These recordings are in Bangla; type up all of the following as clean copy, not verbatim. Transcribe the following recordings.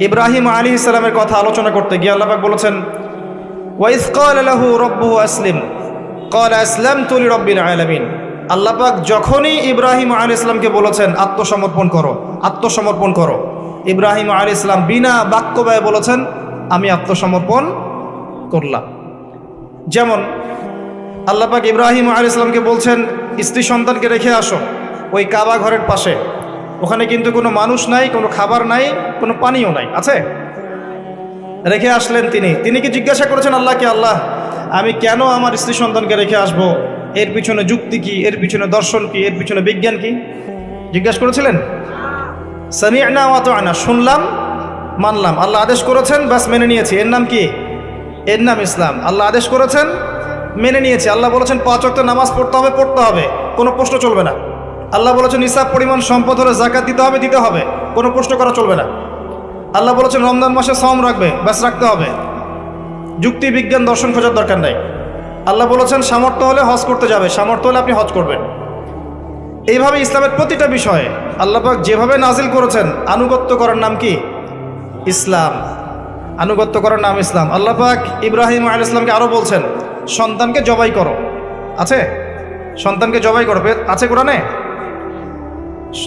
ইব্রাহিম আলাইহিস সালামের কথা আলোচনা করতে গিয়ে আল্লাহ পাক বলেছেন, ওয়াইজ ক্বালা লাহু রাব্বুহু আসলিম ক্বালা আসলামতু লিরাব্বিল আলামিন। আল্লাহ পাক যখনই ইব্রাহিম আলাইহিস সালামকে বলেছেন আত্মসমর্পণ করো, আত্মসমর্পণ করো, ইব্রাহিম আলাইহিস সালাম বিনা বাক্য ব্যয়ে বলেছেন আমি আত্মসমর্পণ করলাম। যেমন আল্লাহ পাক ইব্রাহিম আলাইহিস সালামকে বলছেন স্ত্রী সন্তানকে রেখে আসো ওই কাবা ঘরের পাশে, ওখানে কিন্তু কোনো মানুষ নাই, কোনো খাবার নাই, কোনো পানিও নাই, আছে? রেখে আসলেন তিনি কি জিজ্ঞাসা করেছেন আল্লাহকে, আল্লাহ আমি কেন আমার স্ত্রী সন্তানকে রেখে আসব, এর পিছনে যুক্তি কি, এর পিছনে দর্শন কি, এর পিছনে বিজ্ঞান কি? জিজ্ঞাসা করেছিলেন? সামি'না ওয়া আতা'না, শুনলাম মানলাম, আল্লাহ আদেশ করেছেন বাস মেনে নিয়েছি, এর নাম কি? এর নাম ইসলাম। আল্লাহ আদেশ করেছেন মেনে নিয়েছি, আল্লাহ বলেছেন 5 ওয়াক্ত নামাজ পড়তে হবে, কোনো প্রশ্ন চলবে না। আল্লাহ বলেছেন নিসাব পরিমাণ সম্পদ হলে যাকাত দিতে হবে, কোনো প্রশ্ন করা চলবে না। আল্লাহ বলেছেন রমজান মাসে সওম রাখবে, ব্যাস রাখতে হবে, যুক্তি বিজ্ঞান দর্শন খোঁজার দরকার নাই। আল্লাহ বলেছেন সামর্থ্য হলে হজ করতে যাবে, সামর্থ্য হলে আপনি হজ করবেন। এইভাবে ইসলামের প্রতিটা বিষয়ে আল্লাহ পাক যেভাবে নাজিল করেছেন আনুগত্য করার নাম কি? ইসলাম। আনুগত্য করার নাম ইসলাম। আল্লাহ পাক ইব্রাহিম আলাইহিস সালামকে আরও বলছেন সন্তানকে জবাই করো, আছে? সন্তানকে জবাই করো, আছে কোরআনে?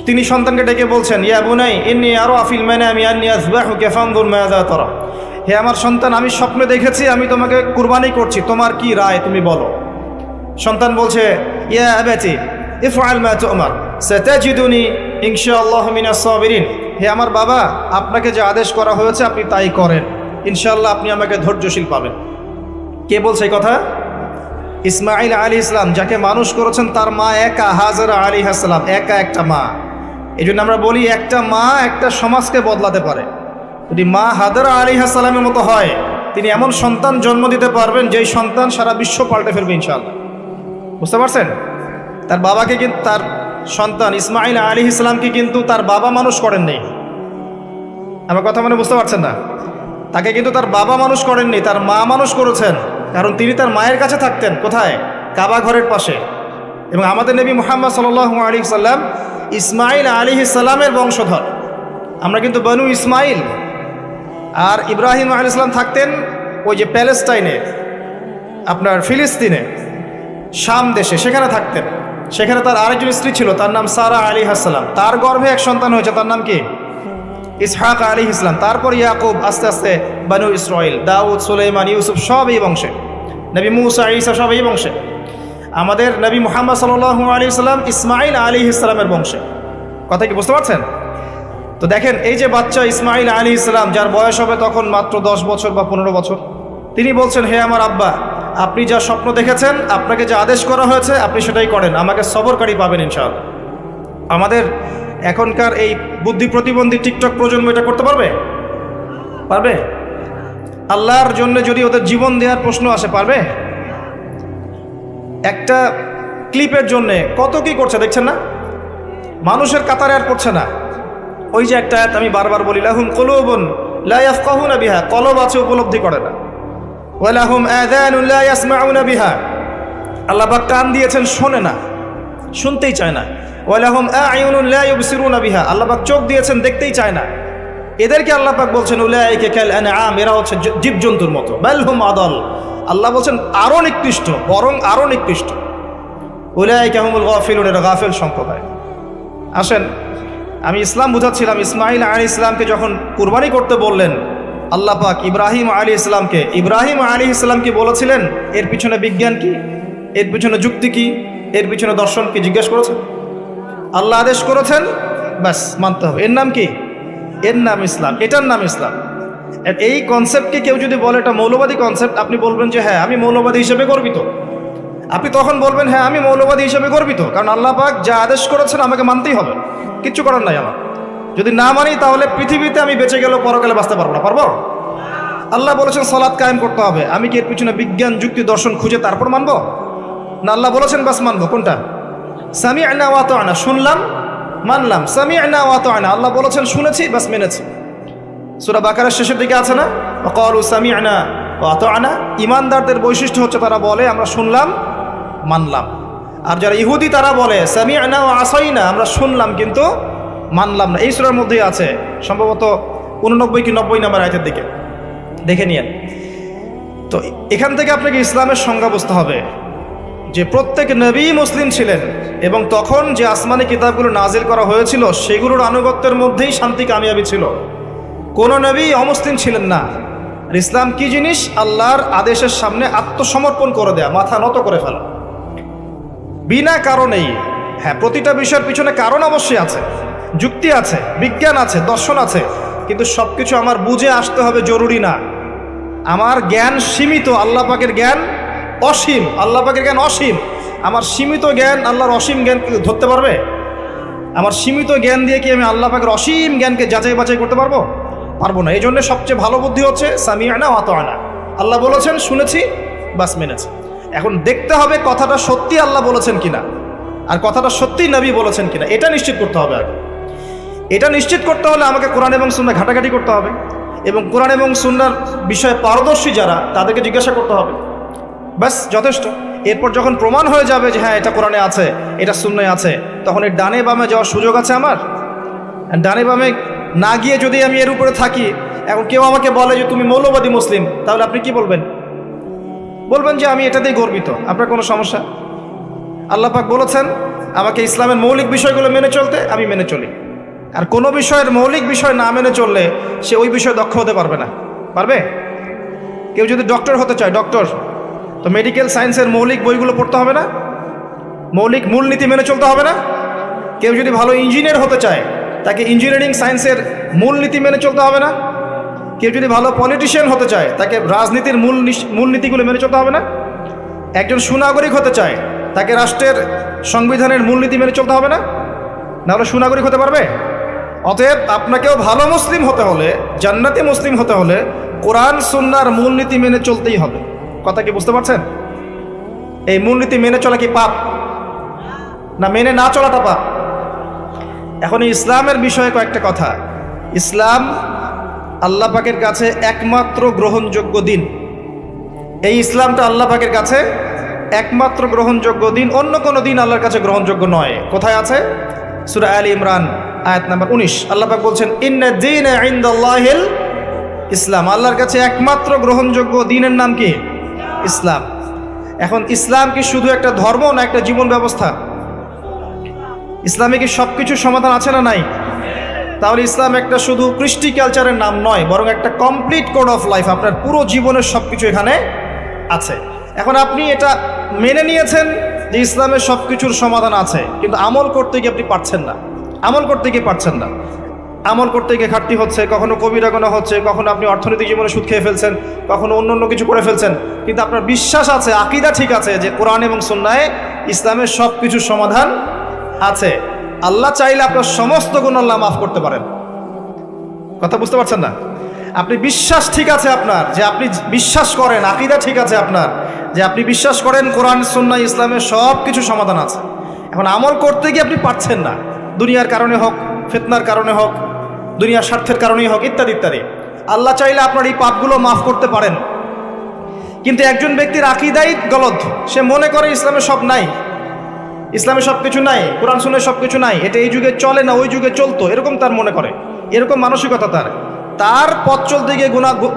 তিনি সন্তানকে ডেকে বলছেন ইয়া বুনাই ইন্নী আরা ফিল মানামি আন্নী আযবাহুকা ফানজুর মাযা তারা, হে আমার সন্তান আমি স্বপ্নে দেখেছি আমি তোমাকে কুরবানি করছি, তোমার কি রায় তুমি বলো। সন্তান বলছে ইয়া আবাতি ইফআল মা তু'মার সাতাজিদুনি ইনশাআল্লাহু মিনাস সাবিরিন, হে আমার বাবা আপনাকে যে আদেশ করা হয়েছে আপনি তাই করেন, ইনশাআল্লাহ আপনি আমাকে ধৈর্যশীল পাবেন। কে বলছে এই কথা? ইসমাইল আলাইহিস সালাম, যাকে মানুষ করেছেন তার মা একা, হাজেরা আলাইহিস সালাম একা একটা মা। এই জন্য আমরা বলি একটা মা একটা সমাজকে বদলাতে পারে। যদি মা হাজেরা আলাইহিস সালামের মতো হয় তিনি এমন সন্তান জন্ম দিতে পারবেন যেই সন্তান সারা বিশ্ব পাল্টে ফেলবে ইনশাআল্লাহ। বুঝতে পারছেন? তার বাবাকে কিন্তু, তার সন্তান ইসমাইল আলাইহিস সালামকে কিন্তু তার বাবা মানুষ করেননি। আমার কথা মানে বুঝতে পারছেন না? তাকে কিন্তু তার বাবা মানুষ করেননি, তার মা মানুষ করেছেন। কারণ তিনি তার মায়ের কাছে থাকতেন, কোথায়? কাবা ঘরের পাশে। এবং আমাদের নবী মুহাম্মদ সাল্লাল্লাহু আলাইহি সাল্লাম ইসমাইল আলাইহিস সালামের বংশধর। আমরা কিন্তু বনু ইসমাইল। আর ইব্রাহিম আলাইহিস সালাম থাকতেন ওই যে প্যালেস্টাইনে, আপনার ফিলিস্তিনে, শাম দেশে, সেখানে থাকতেন। সেখানে তার আরেকজন স্ত্রী ছিল, তার নাম সারা আলাইহিস সালাম। তার গর্ভে এক সন্তান হয়েছে, তার নাম কি? ইসহাক আলাইহিস সালাম। তারপর ইয়াকুব, আস্তে আস্তে বনু ইসরাইল, দাউদ, সুলাইমান, ইউসুফ সব এই বংশে। নবী মুসা, ঈসা সব এই বংশে। আমাদের নবী মুহাম্মদ সাল্লাল্লাহু আলাইহি সাল্লাম ইসমাইল আলাইহিস সালামের বংশে। কথা কি বুঝতে পারছেন? তো দেখেন এই যে বাচ্চা ইসমাইল আলাইহিস সালাম, যার বয়স হবে তখন মাত্র 10 বছর বা 15 বছর, তিনি বলছেন হে আমার আব্বা আপনি যা স্বপ্ন দেখেছেন, আপনাকে যে আদেশ করা হয়েছে আপনি সেটাই করেন, আমাকে সবরকারী পাবেন ইনশাআল্লাহ। আমাদের এখনকার এই বুদ্ধি প্রতিবন্ধী টিকটক প্রজন্ম এটা করতে পারবে? পারবে? আল্লাহর জন্য যদি ওদের জীবন দেওয়ার প্রশ্ন আসে, পারবে? একটা ক্লিপের জন্যে কত কি করছে দেখছেন না? মানুষের কাতারে আর পড়ছে না। ওই যে একটা আয়াত আমি বারবার বলি, লাহুম কুলুবুন লা ইয়াফকাহুনা বিহা, কলব আছে উপলব্ধি করে না। ওয়া লাহুম আযানুন লা ইয়াসমাউনা বিহা, আল্লাহ পাক কান দিয়েছেন শোনে না, শুনতেই চায় না। ওয়া লাহুম আ'য়ুনুন লা ইউবসিরুনা বিহা, আল্লাহ পাক চোখ দিয়েছেন দেখতেই চায় না। এদেরকে আল্লাহ পাক বলছেন উলাইকা কাল আনআম, এরা হচ্ছে জীবজন্তুর মতো। বাল হুম আদাল, আল্লাহ বলছেন আরো নিকৃষ্ট, বরং আরো নিকৃষ্ট। উলাইকা হুমুল গাফিলুন, এরা গাফিল সম্প্রদায়। আসেন আমি ইসলাম বুঝাচ্ছিলাম, ইসমাইল আলাইহিস সালামকে যখন কুরবানি করতে বললেন আল্লাহ পাক ইব্রাহিম আলাইহিস সালামকে বলেছিলেন এর পিছনে বিজ্ঞান কি, এর পিছনে যুক্তি কি, এর পিছনে দর্শন কি জিজ্ঞেস করেছেন? আল্লাহ আদেশ করেছেন, ব্যাস মানতে হবে। এর নাম কি? এর নাম ইসলাম, এটার নাম ইসলাম। এই কনসেপ্টকে কেউ যদি বলে এটা মৌলবাদী কনসেপ্ট, আপনি বলবেন যে হ্যাঁ আমি মৌলবাদী হিসেবে গর্বিত। আপনি তখন বলবেন হ্যাঁ আমি মৌলবাদী হিসেবে গর্বিত, কারণ আল্লাহ পাক যা আদেশ করেছেন আমাকে মানতেই হবে, কিচ্ছু করার নাই আমার। যদি না মানি তাহলে পৃথিবীতে আমি বেঁচে গেলেও পরকালে বাঁচতে পারবো না। পারবো? আল্লাহ বলেছেন সালাত কায়েম করতে হবে, আমি কি এর পিছনে বিজ্ঞান যুক্তি দর্শন খুঁজে তারপর মানবো? না আল্লাহ বলেছেন বাস মানবো। কোনটা? সামি'না ওয়া আতা'না, শুনলাম মানলাম। সামি'না ওয়া আতা'না, আল্লাহ বলেছেন শুনেছি বাস মেনেছি। সূরা বাকারার শেষের দিকে আছে না, ওয়া ক্বালু সামি'না ওয়া আতা'না। ঈমানদারদের বৈশিষ্ট্য হচ্ছে তারা বলে আমরা শুনলাম মানলাম। আর যারা ইহুদি তারা বলে সামি'না ওয়া আসাইনা, আমরা শুনলাম কিন্তু মানলাম না। এই সূরার মধ্যেই আছে, সম্ভবত 89 কি 90 নম্বর আয়াতের দিকে দেখে নিয়েন। তো এখান থেকে আপনাকে ইসলামের সংজ্ঞা বুঝতে হবে যে প্রত্যেক নবী মুসলিম ছিলেন এবং তখন যে আসমানি কিতাবগুলো নাজিল করা হয়েছিল সেগুলোর আনুগত্যের মধ্যেই শান্তি কামিয়াবি ছিল। কোনো নবী অমুসলিম ছিলেন না। ইসলাম কি জিনিস? আল্লাহর আদেশের সামনে আত্মসমর্পণ করে দেয়া, মাথা নত করে ফেলা বিনা কারণেই। হ্যাঁ, প্রতিটা বিষয়ের পিছনে কারণ অবশ্যই আছে, যুক্তি আছে, বিজ্ঞান আছে, দর্শন আছে, কিন্তু সব কিছু আমার বুঝে আসতে হবে জরুরি না। আমার জ্ঞান সীমিত, আল্লাহ পাকের জ্ঞান অসীম। আল্লাহ পাকের জ্ঞান অসীম, আমার সীমিত জ্ঞান আল্লাহর অসীম জ্ঞান ধরতে পারবে? আমার সীমিত জ্ঞান দিয়ে কি আমি আল্লাহ পাকের অসীম জ্ঞানকে যাচাই বাছাই করতে পারবো? পারবো না। এই জন্য সবচেয়ে ভালো বুদ্ধি হচ্ছে সামিআনা ওয়া আতাআনা। আল্লাহ বলেছেন, শুনেছি, বাস মেনেছি। এখন দেখতে হবে কথাটা সত্যি আল্লাহ বলেছেন কিনা, আর কথাটা সত্যি নবী বলেছেন কিনা, এটা নিশ্চিত করতে হবে। আগে এটা নিশ্চিত করতে হলে আমাকে কোরআন এবং সুন্নাহ ঘাটাঘাটি করতে হবে, এবং কোরআন এবং সুন্নাহর বিষয়ে পারদর্শী যারা তাদেরকে জিজ্ঞাসা করতে হবে, ব্যাস যথেষ্ট। এরপর যখন প্রমাণ হয়ে যাবে যে হ্যাঁ এটা কোরআনে আছে, এটা সুন্নাহে আছে, তখন এর ডানে বামে যাওয়ার সুযোগ আছে আমার। ডানে বামে না গিয়ে যদি আমি এর উপরে থাকি, এখন কেউ আমাকে বলে যে তুমি মৌলবাদী মুসলিম, তাহলে আপনি কি বলবেন? বলবেন যে আমি এটাতেই গর্বিত। আপনার কোনো সমস্যা? আল্লাহ পাক বলেছেন আমাকে ইসলামের মৌলিক বিষয়গুলো মেনে চলতে, আমি মেনে চলি। আর কোনো বিষয়ের মৌলিক বিষয় না মেনে চললে সে ওই বিষয়ে দক্ষ হতে পারবে না। পারবে? কেউ যদি ডক্টর হতে চায়, ডক্টর, তো মেডিকেল সায়েন্সের মৌলিক বইগুলো পড়তে হবে না? মৌলিক মূলনীতি মেনে চলতে হবে না? কেউ যদি ভালো ইঞ্জিনিয়ার হতে চায়, তাকে ইঞ্জিনিয়ারিং সায়েন্সের মূলনীতি মেনে চলতে হবে না? কেউ যদি ভালো পলিটিশিয়ান হতে চায়, তাকে রাজনীতির মূলনীতিগুলো মেনে চলতে হবে না? একজন সুনাগরিক হতে চায়, তাকে রাষ্ট্রের সংবিধানের মূলনীতি মেনে চলতে হবে না? নাহলে সুনাগরিক হতে পারবে? অতএব আপনাকেও ভালো মুসলিম হতে হলে, জান্নাতি মুসলিম হতে হলে কোরআন সুন্নাহর মূলনীতি মেনে চলতেই হবে। কথা কি বুঝতে পারছেন? এই মূলনীতি মেনে চলা কি পাপ, না মেনে না চলাটা পাপ? এখন ইসলামের বিষয়ে কয়েকটা কথা। ইসলাম আল্লাহ পাকের কাছে একমাত্র গ্রহণযোগ্য দিন। এই ইসলামটা আল্লাহ পাকের কাছে একমাত্র গ্রহণযোগ্য দিন, অন্য কোনো দিন আল্লাহর কাছে গ্রহণযোগ্য নয়। কোথায় আছে? সূরা আলী ইমরান আয়াত নাম্বার 19। আল্লাহ পাক বলছেন ইন্নাদ দীনা ইনদাল্লাহিল ইসলাম। আল্লাহর কাছে একমাত্র গ্রহণযোগ্য দিনের নাম কি? ইসলাম। এখন ইসলাম কি শুধু একটা ধর্ম, না একটা জীবন ব্যবস্থা? ইসলামে কি সব কিছুর সমাধান আছে না নাই? তাহলে ইসলাম একটা শুধু কৃষ্টি কালচারের নাম নয়, বরং একটা কমপ্লিট কোড অফ লাইফ। আপনার পুরো জীবনের সব কিছু এখানে আছে। এখন আপনি এটা মেনে নিয়েছেন যে ইসলামের সব কিছুর সমাধান আছে, কিন্তু আমল করতে গিয়ে আপনি পারছেন না। আমল করতে গিয়ে পারছেন না। আমল করতে গিয়ে ঘাটতি হচ্ছে, কখনো কবিরা গুনাহ হচ্ছে, কখনো আপনি অর্থনৈতিক জীবনে সুদ খেয়ে ফেলছেন, কখনো অন্য কিছু করে ফেলছেন, কিন্তু আপনার বিশ্বাস আছে, আকীদা ঠিক আছে যে কোরআন এবং সুন্নাহে ইসলামের সব কিছুর সমাধান আছে। আল্লাহ চাইলে আপনার সমস্ত গুনাহ আল্লাহ মাফ করতে পারেন। কথা বুঝতে পারছেন না? আপনি বিশ্বাস ঠিক আছে আপনার, যে আপনি বিশ্বাস করেন, আকীদা ঠিক আছে আপনার, যে আপনি বিশ্বাস করেন কোরআন সুন্নাহ ইসলামের সব কিছু সমাধান আছে। এখন আমল করতে গিয়ে আপনি পারছেন না, দুনিয়ার কারণে হোক, ফিতনার কারণে হোক, দুনিয়ার স্বার্থের কারণেই হোক, ইত্যাদি ইত্যাদি। আল্লাহ চাইলে আপনার এই পাপগুলো মাফ করতে পারেন। কিন্তু একজন ব্যক্তির আকীদাই গলদ, সে মনে করে ইসলামে সব নাই, ইসলামে সব কিছু নাই, কোরআন সুন্নাহে সব কিছু নাই, এটা এই যুগে চলে না, ওই যুগে চলতো, এরকম তার মনে করে, এরকম মানসিকতা তার পথ চলতে গিয়ে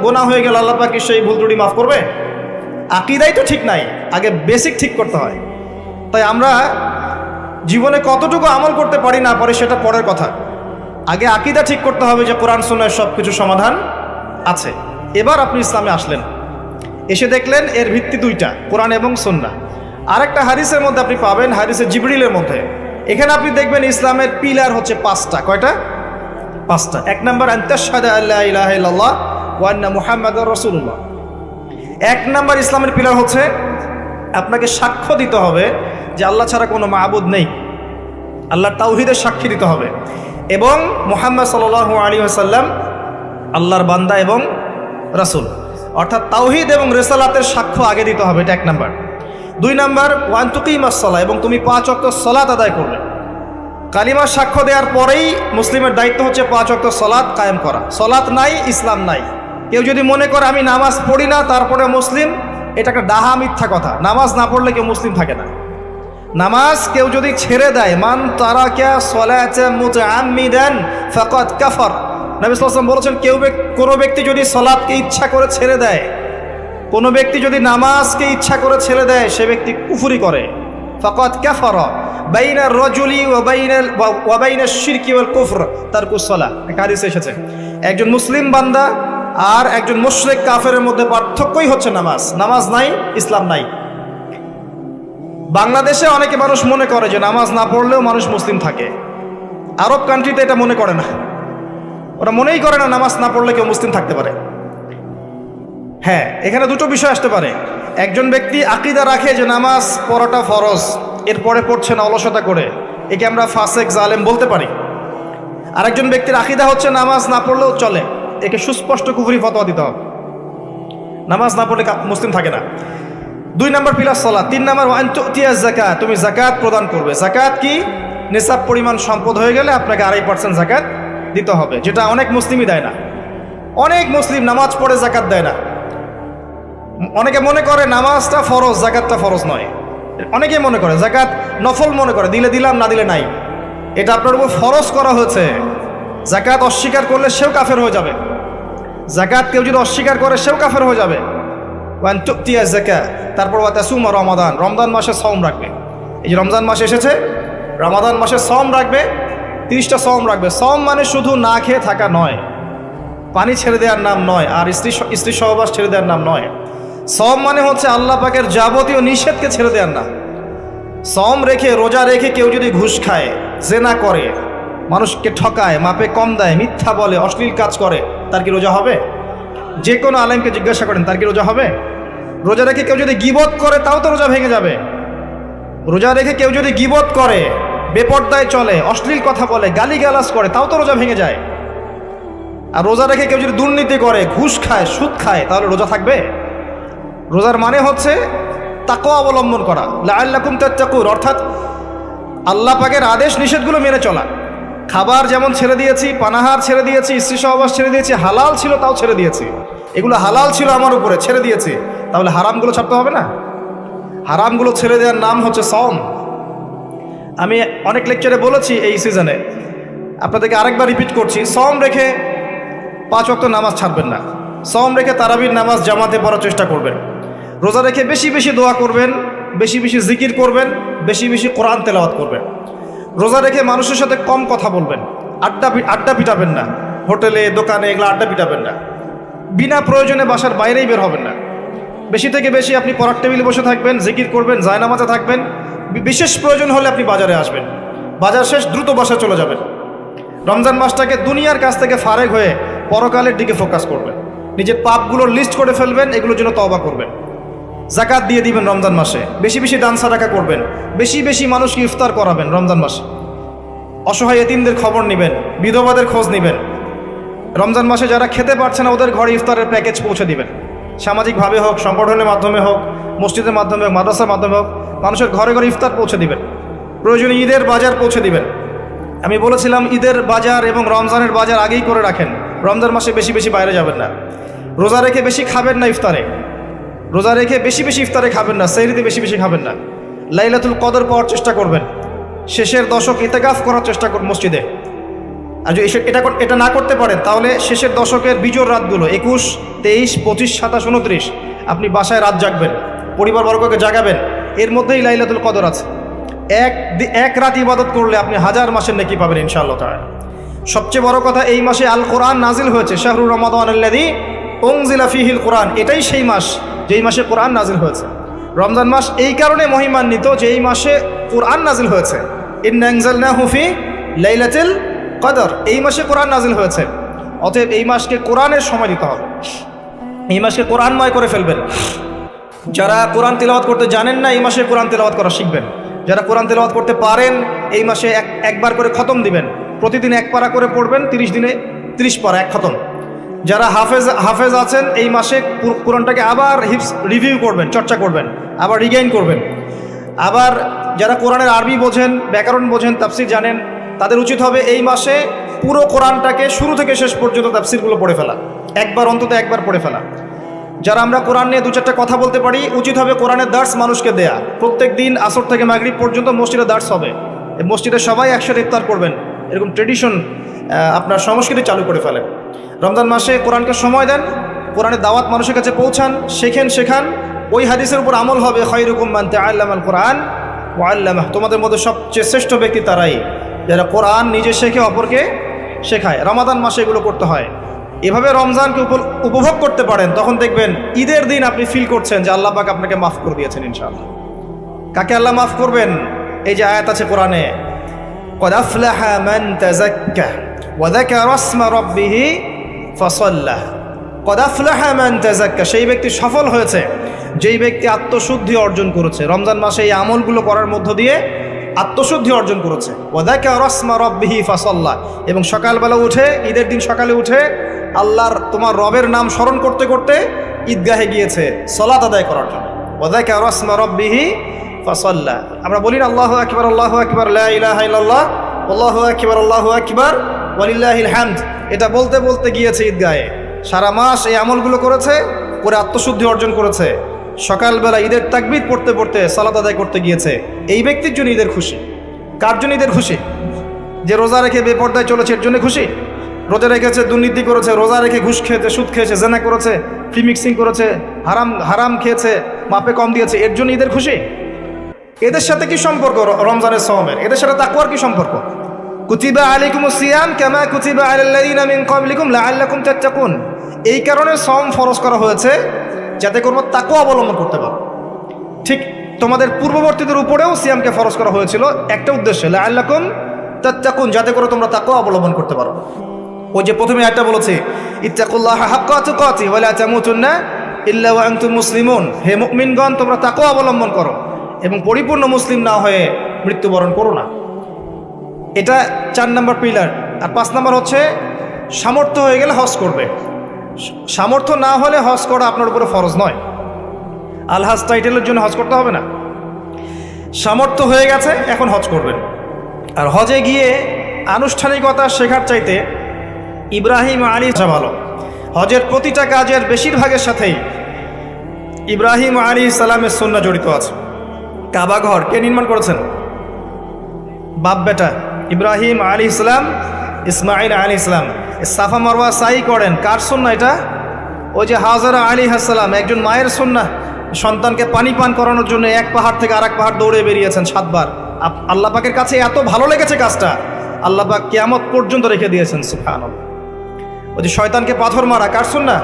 গুনাহ হয়ে গেল, আল্লাহ পাক কি সেই ভুল ত্রুটি মাফ করবে? আকীদাই তো ঠিক নাই, আগে বেসিক ঠিক করতে হয়। তাই আমরা জীবনে কতটুকু আমল করতে পারি না পারি সেটা পরের কথা। আগে আকীদা ঠিক করতে হবে যে কোরআন সুন্নাহের সব কিছু সমাধান আছে। এবার আপনি ইসলামে আসলেন, এসে দেখলেন এর ভিত্তি দুইটা, কোরআন এবং সুন্নাহ। আরেকটা হাদিসের মধ্যে আপনি পাবেন, হাদিসে জিবরিলের মধ্যে, এখানে আপনি দেখবেন ইসলামের পিলার হচ্ছে 5টা। কয়টা? 5টা। 1 নম্বর আনতাশহাদা আল্লা ইলাহা ইল্লাল্লাহ ওয়া আন্না মুহাম্মাদুর রাসূলুল্লাহ। 1 নম্বর ইসলামের পিলার হচ্ছে আপনাকে সাক্ষ্য দিতে হবে যে আল্লাহ ছাড়া কোনো মাবুদ নেই, আল্লাহর তাওহীদের সাক্ষী দিতে হবে, এবং মুহাম্মদ সাল্লাল্লাহু আলাইহি ওয়াসাল্লাম আল্লাহর বান্দা এবং রাসূল। অর্থাৎ তাওহীদ এবং রিসালাতের সাক্ষ্য আগে দিতে হবে, এটা 1 নম্বর। 2 নম্বর ওয়ান তুকিমাস সালাহ, এবং তুমি 5 ওয়াক্ত সালাত আদায় করবে। কালিমার সাক্ষ্য দেওয়ার পরেই মুসলিমের দায়িত্ব হচ্ছে 5 ওয়াক্ত সালাত কায়েম করা। সালাত নাই, ইসলাম নাই। কেউ যদি মনে করে আমি নামাজ পড়ি না তারপরে মুসলিম, এটা একটা ডাহা মিথ্যা কথা। নামাজ না পড়লে কেউ মুসলিম থাকে না। নামাজ কেউ যদি ছেড়ে দেয়, মান তারাকা সালাতা মুতাআম্মিদান ফাকাদ কাফার, নবী সাল্লাল্লাহু আলাইহি ওয়াসাল্লাম বলেছেন কোনো ব্যক্তি যদি সালাতকে ইচ্ছা করে ছেড়ে দেয়, কোনো ব্যক্তি যদি নামাজকে ইচ্ছা করে ছেড়ে দেয়, সে ব্যক্তি কুফরি করে। ফাকাদ কাফারা বাইনা রাজুলি ওয়া বাইনা শিরকি ওয়াল কুফর তারকুস সালাহ। এক হাদিসে এসেছে একজন মুসলিম বান্দা আর একজন মুশরিক কাফেরের মধ্যে পার্থক্যই হচ্ছে নামাজ। নামাজ নাই, ইসলাম নাই। বাংলাদেশে অনেকে মানুষ মনে করে যে নামাজ না পড়লেও মানুষ মুসলিম থাকে। আরব কান্ট্রিতে এটা মনে করে না, ওরা মনেই করে না নামাজ না পড়লে কেউ মুসলিম থাকতে পারে। হ্যাঁ, এখানে দুটো বিষয় আসতে পারে। একজন ব্যক্তি আকীদা রাখে যে নামাজ পড়াটা ফরজ, এরপরে পড়ছে না অলসতা করে, একে আমরা ফাসেক জালেম বলতে পারি। আর একজন ব্যক্তির আকীদা হচ্ছে নামাজ না পড়লেও চলে, একে সুস্পষ্ট কুফরি ফতোয়া দিতে হবে। নামাজ না পড়লে মুসলিম থাকে না। 2 নম্বর পিলার সালাত। 3 নম্বর ওয়ান তুতিয়া যাকাত, তুমি যাকাত প্রদান করবে। যাকাত কি? নিসাব পরিমাণ সম্পদ হয়ে গেলে আপনাকে 2.5% যাকাত দিতে হবে, যেটা অনেক মুসলিমই দেয় না। অনেক মুসলিম নামাজ পড়ে যাকাত দেয় না। অনেকে মনে করে নামাজটা ফরজ, যাকাতটা ফরজ নয়। অনেকেই মনে করে যাকাত নফল মনে করে, দিলে দিলাম না দিলে নাই। এটা আপনার উপর ফরজ করা হয়েছে। যাকাত অস্বীকার করলে সেও কাফের হয়ে যাবে। যাকাত কেউ যদি অস্বীকার করে সেও কাফের হয়ে যাবে। ওয়ান তুতিয়া যাকাত, তারপর ওয়া তাসুমা রমাদান, রমজান মাসে সওম রাখবে। এই যে রমজান মাস এসেছে, রমাদান মাসে সওম রাখবে, 30টা সওম রাখবে। সওম মানে শুধু না খেয়ে থাকা নয়, পানি ছেড়ে দেওয়ার নাম নয়, আর স্ত্রী সহবাস ছেড়ে দেওয়ার নাম নয়। সওম মানে হচ্ছে আল্লাহ পাকের যাবতীয় নিষেধকে ছেড়ে দেওয়ার নাম। সওম রেখে, রোজা রেখে কেউ যদি ঘুষ খায়, জেনা করে, মানুষকে ঠকায়, মাপে কম দেয়, মিথ্যা বলে, অশ্লীল কাজ করে, তার কি রোজা হবে? যে কোনো আলেমকে জিজ্ঞাসা করেন, তার কি রোজা হবে? রোজা রেখে কেউ যদি গীবত করে, তাও তো রোজা ভেঙে যাবে। রোজা রেখে কেউ যদি গীবত করে, বেপরদায় চলে, অশ্লীল কথা বলে, গালিগালাজ করে, তাও তো রোজা ভেঙে যায়। আর রোজা রেখে কেউ যদি দুর্নীতি করে, ঘুষ খায়, সুদ খায়, তাহলে রোজা থাকবে? রোজার মানে হচ্ছে তাকওয়া অবলম্বন করা, লাআল্লাকুম তাত্তাকুন, অর্থাৎ আল্লাহ পাকের আদেশ নিষেধগুলো মেনে চলা। খাবার যেমন ছেড়ে দিয়েছি, পানাহার ছেড়ে দিয়েছি, স্ত্রী সহবাস ছেড়ে দিয়েছি, হালাল ছিল তাও ছেড়ে দিয়েছি। এগুলো হালাল ছিল আমার উপরে, ছেড়ে দিয়েছি, তাহলে হারামগুলো ছাড়তে হবে না? হারামগুলো ছেড়ে দেওয়ার নাম হচ্ছে সওম। আমি অনেক লেকচারে বলেছি এই সিজনে, আপনাদেরকে আরেকবার রিপিট করছি, সওম রেখে 5 ওয়াক্ত নামাজ ছাড়বেন না। সওম রেখে তারাবির নামাজ জামাতে পড়ার চেষ্টা করবেন। রোজা রেখে বেশি বেশি দোয়া করবেন, বেশি বেশি জিকির করবেন, বেশি বেশি কোরআন তেলাওয়াত করবেন। রোজা রেখে মানুষের সাথে কম কথা বলবেন, আড্ডা পিটাবেন না, হোটেলে দোকানে এগুলো আড্ডা পিটাবেন না। বিনা প্রয়োজনে বাসার বাইরেই বের হবেন না। বেশি থেকে বেশি আপনি পড়ার টেবিলে বসে থাকবেন, জিকির করবেন, জায়নামাজে থাকবেন। বিশেষ প্রয়োজন হলে আপনি বাজারে আসবেন, বাজার শেষ দ্রুত বাসায় চলে যাবেন। রমজান মাসটাকে দুনিয়ার কাছ থেকে ফারেক হয়ে পরকালের দিকে ফোকাস করবেন। নিজের পাপগুলোর লিস্ট করে ফেলবেন, এগুলোর জন্য তওবা করবেন। যাকাত দিয়ে দিবেন রমজান মাসে, বেশি বেশি দান সাদাকা করবেন, বেশি বেশি মানুষকে ইফতার করাবেন রমজান মাসে। অসহায় এতিমদের খবর নেবেন, বিধবাদের খোঁজ নেবেন। রমজান মাসে যারা খেতে পারছে না, ওদের ঘরে ইফতারের প্যাকেজ পৌঁছে দিবেন। সামাজিকভাবে হোক, সংগঠনের মাধ্যমে হোক, মসজিদের মাধ্যমে হোক, মাদ্রাসার মাধ্যমে হোক, মানুষের ঘরে ঘরে ইফতার পৌঁছে দিবেন। প্রয়োজনে ঈদের বাজার পৌঁছে দিবেন। আমি বলেছিলাম ঈদের বাজার এবং রমজানের বাজার আগেই করে রাখেন। রমজান মাসে বেশি বেশি বাইরে যাবেন না। রোজা রেখে বেশি খাবেন না ইফতারে, রোজা রেখে বেশি বেশি ইফতারে খাবেন না, সেহরিতে বেশি বেশি খাবেন না। লাইলাতুল কদর পাওয়ার চেষ্টা করবেন। শেষের দশক ইতিকাফ করার চেষ্টা করুন মসজিদে। আর যদি এটা না করতে পারেন, তাহলে শেষের দশকের বিজোড় রাতগুলো 21, 23, 25, 27, 29 আপনি বাসায় রাত জাগবেন, পরিবারবর্গকে জাগাবেন। এর মধ্যেই লাইলাতুল কদর আছে। এক রাত ইবাদত করলে আপনি 1000 মাসের নেকি পাবেন ইনশাআল্লাহ তাআলা। সবচেয়ে বড় কথা, এই মাসে আল কোরআন নাজিল হয়েছে। শাহরুর রমাদানাল্লাযী উনজিলা ফীহিল কোরআন, এটাই সেই মাস যেই মাসে কোরআন নাজিল হয়েছে। রমজান মাস এই কারণে মহিমান্বিত যে এই মাসে কোরআন নাজিল হয়েছে। ইন্না আনজালনাহু ফী লাইলাতুল কদর, এই মাসে কোরআন নাজিল হয়েছে। অতএব এই মাসকে কোরআনের সময় দিতে হবে, এই মাসকে কোরআনময় করে ফেলবেন। যারা কোরআন তেলাওয়াত করতে জানেন না, এই মাসে কোরআন তেলাওয়াত করা শিখবেন। যারা কোরআন তেলাওয়াত করতে পারেন, এই মাসে একবার করে খতম দিবেন। প্রতিদিন 1 পারা করে পড়বেন, 30 দিনে 30 পারা, 1 খতম। যারা হাফেজ আছেন, এই মাসে কোরআনটাকে আবার রিভিউ করবেন, চর্চা করবেন, আবার রিগাইন করবেন। আবার যারা কোরআনের আরবি বোঝেন, ব্যাকরণ বোঝেন, তাফসির জানেন, তাদের উচিত হবে এই মাসে পুরো কোরআনটাকে শুরু থেকে শেষ পর্যন্ত তাফসিরগুলো পড়ে ফেলা, অন্তত একবার পড়ে ফেলা। যারা আমরা কোরআন নিয়ে 2-4টা কথা বলতে পারি, উচিত হবে কোরআনের দার্স মানুষকে দেয়া। প্রত্যেক দিন আসর থেকে মাগরিব পর্যন্ত মসজিদে দার্স হবে। এই মসজিদে সবাই একসাথে ইফতার করবেন, এরকম ট্রেডিশন আপনার সংস্কৃতি চালু করে ফেলে। রমজান মাসে কোরআনকে সময় দেন, কোরআনের দাওয়াত মানুষের কাছে পৌঁছান, শেখান। ওই হাদিসের উপর আমল হবে, খায়রুকুম মান তাআল্লামাল কোরআন ওয়া আল্লামাহ। তোমাদের মধ্যে সবচেয়ে শ্রেষ্ঠ ব্যক্তি তারাই যারা কোরআন নিজে শেখে অপরকে শেখায়। রমাদান মাসে এগুলো করতে হয়। এভাবে রমজানকে উপভোগ করতে পারেন, তখন দেখবেন ঈদের দিন আপনি ফিল করছেন যে আল্লাহ পাক আপনাকে মাফ করে দিয়েছেন ইনশাআল্লাহ। কাকে আল্লাহ মাফ করবেন? এই যে আয়াত আছে কোরআনে, ক্বাদ আফলাহা মান তাযাক্কা ওয়া যাকারা ইসমা রাব্বিহি ফাসাল্লাহ। ক্বাদ আফলাহা মান তাযাক্কা, সেই ব্যক্তি সফল হয়েছে যেই ব্যক্তি আত্মশুদ্ধি অর্জন করেছে। রমজান মাসে এই আমলগুলো করার মধ্য দিয়ে আত্মশুদ্ধি অর্জন করেছে। ওয়া যাকারা ইসমা রাব্বিহি ফাসাল্লাহ, এবং সকালবেলা উঠে, ঈদের দিন সকালে উঠে আল্লাহর তোমার রবের নাম স্মরণ করতে করতে ঈদগাহে গিয়েছে সালাত আদায় করার জন্য। ওয়া যাকারা ইসমা রাব্বিহি ফাসাল্লাহ। আমরা বলি না আল্লাহু আকবার, আল্লাহু আকবার, লা ইলাহা ইল্লাল্লাহ, আল্লাহু আকবার, আল্লাহু আকবার, ওয়ালিল্লাহিল হামদ। এটা বলতে বলতে গিয়েছে ঈদগাহে, সারা মাস এই আমলগুলো করেছে, করে আত্মশুদ্ধি অর্জন করেছে। সকালবেলা ঈদের তাকবীর পড়তে পড়তে সালাত আদায় করতে গিয়েছে। এই ব্যক্তির জন্য ঈদের খুশি। কার জন্য ঈদের খুশি? যে রোজা রেখে বেপরদায় চলেছে, এর জন্য খুশি। রোজা রেখেছে, দুর্নীতি করেছে, রোজা রেখে ঘুষ খেয়েছে, সুদ খেয়েছে, জেনা করেছে, ফ্রি মিক্সিং করেছে, হারাম খেয়েছে, মাপে কম দিয়েছে, এর জন্য ঈদের খুশি। এদের সাথে কি সম্পর্ক রমজানের সওমের? এদের সাথে তাকওয়ার কি সম্পর্ক? কুতিবা আলাইকুমুস সিয়াম কামা কুতিবা আলাল্লাযিনা মিন ক্বাবলিকুম লাআল্লাকুম তাত্তাকুন। এই কারণে সওম ফরজ করা হয়েছে যাতে করে তাকওয়া অবলম্বন করতে পারো। ঠিক তোমাদের পূর্ববর্তীদের উপরেও সিয়ামকে ফরজ করা হয়েছিল একটা উদ্দেশ্যে, লাআল্লাকুম তাত্তাকুন, যাতে করে তোমরা তাকওয়া অবলম্বন করতে পারো। ওই যে প্রথমে একটা বলেছে, ইত্তাকুল্লাহা হাক্কা তুকাতি ওয়া লা তামুতুন্না ইল্লা ওয়া আনতুম মুসলিমুন। হে মুমিনগণ, তোমরা তাকওয়া অবলম্বন করো এবং পরিপূর্ণ মুসলিম না হয়ে মৃত্যুবরণ করো না। এটা 4 নম্বর পিলার। আর 5 নম্বর হচ্ছে সামর্থ্য হয়ে গেলে হজ করবে। সামর্থ্য না হলে হজ করা আপনার উপরে ফরজ নয়। আলহাজ টাইটেলের জন্য হজ করতে হবে না। সামর্থ্য হয়ে গেছে, এখন হজ করবেন। আর হজে গিয়ে আনুষ্ঠানিকতা শেখার চাইতে ইব্রাহিম আলাইহিস ভালো। হজের প্রতিটা কাজের বেশিরভাগের সাথেই ইব্রাহিম আলাইহিস সালামের সুন্নাহ জড়িত আছে। কাবা ঘর কে নির্মাণ করেছেন? বাপ বেটা ইব্রাহিম আলাইহিস সালাম, ইসমাইল আলাইহিস সালাম। সাফা মারওয়া সাই করেন, কার সুন্নাহ এটা? ওই যে হাজরা আলাইহিস সালাম, একজন মায়ের সুন্নাহ। সন্তানকে পানি পান করানোর জন্য এক পাহাড় থেকে আরেক পাহাড় দৌড়ে বেরিয়েছেন 7 বার। আল্লাহ পাকের কাছে এত ভালো লেগেছে কাজটা, আল্লাহ পাক কিয়ামত পর্যন্ত রেখে দিয়েছেন। সুবহানাল্লাহ। ওই যে শয়তানকে পাথর মারা, কার সুন্নাহ?